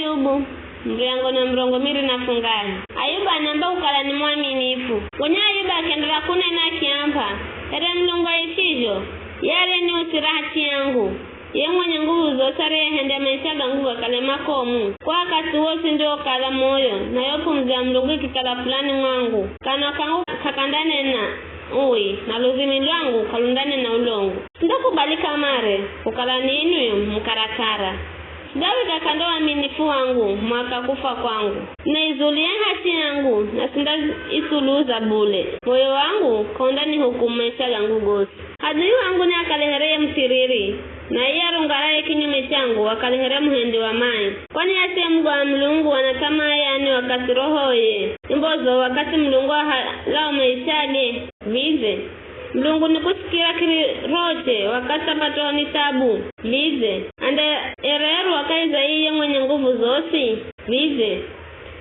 Ayubu mriango na mrongo miri na fungali. Ayubu anamba ukala ni mwaminifu. Kwenye Ayubu akaendelea kunena akiamba, ere Mulungu aishijo yale ni usirati yangu. Ye mwenye nguvu zote hende maisha gangu wakale makomu. Kwa wakati wote ndio kala moyo na yopo mzea Mulungu kikala fulani mwangu. Kanwa kangu kakandane na uwi na luzimi lwangu kalundane na ulongu. Ndakubalika mare ukala ninu mkarakara. Dawi kakando aminifu wangu mwaka kufa kwangu. Na izulia hati yangu na sinda isuluza bule. Moyo wangu kaundani hukumesha gangu gosi. Hadui wangu ni akalehereye mtiriri. Na iya rungaraye kinyume changu wakalehere muhende wa mai. Kwani yase Mungu wa Mulungu wanatama yani wakati rohoye. Imbozo wakati Mulungu lao maishage vize. Mulungu nikusikira kiri roche wakati apato ni tabu vize. Ande ereru wakaiza iye mwenye nguvu zosi vize.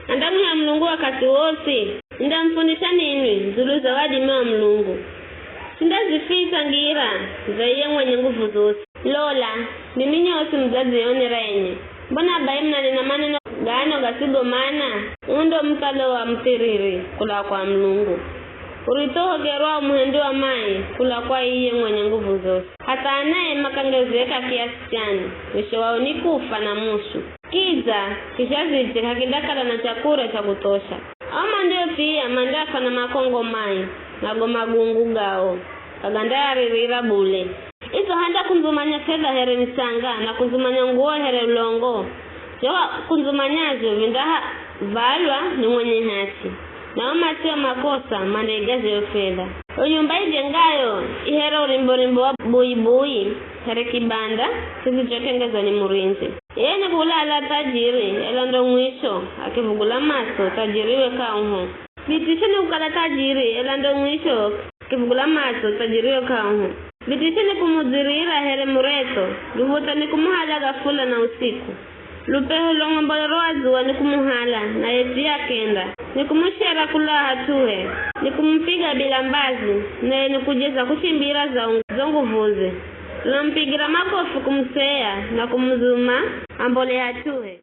Andamu ya Mulungu wakati wosi. Nda mfundisha nini zulu zawadi mewa Mulungu. Sinda zifisa ngira za iye mwenye nguvu zosi. Lola, mimi nyosi mzazi yonera yenye. Mbona bayi mnanena maneno gano gasigo mana? Undo mtalo wa mtiriri kula kwa Mulungu. Uritoho gerwa muhende wa mai kula kwa iye mwenye nguvu zote. Hata anaye makangezeka kiasi chani. Mwisho wao ni kufa na mushu. Kiza, kishazi kakidakala na chakura cha kutosha. Ama ndio pia mandaka na makongo mai. Nagoma gungu gao. Kagandari rira bule. Izo handa kunzumanya fedha here nisanga na kunzumanya nguo here ulongo. Sewa kunzumanyazo vindaha valwa ni mwenye hati. Na oma sio makosa mandegaze yo fedha. Unyumba ijengayo ihera urimbo wa bui here kibanda sisi chotengezwa ni murinzi. Yeye kulala tajiri elando mwisho akivugula maso tajiriwe kaunho. Bitishene ukala tajiri elando mwisho akivugula maso tajiriwe kaunho. Bitishene kumudhirira here mureto luvuta ni kumuhala gafula na usiku. Lupeho longombolero wazuwa ni kumuhala na yetu ya kenda. Ni kumushera kula hatuhe. Ni kumpiga bila mbazi na ni kujeza kushimbira zongu vuze. Lampigira makofu kumseya na kumzuma ambole hatuhe.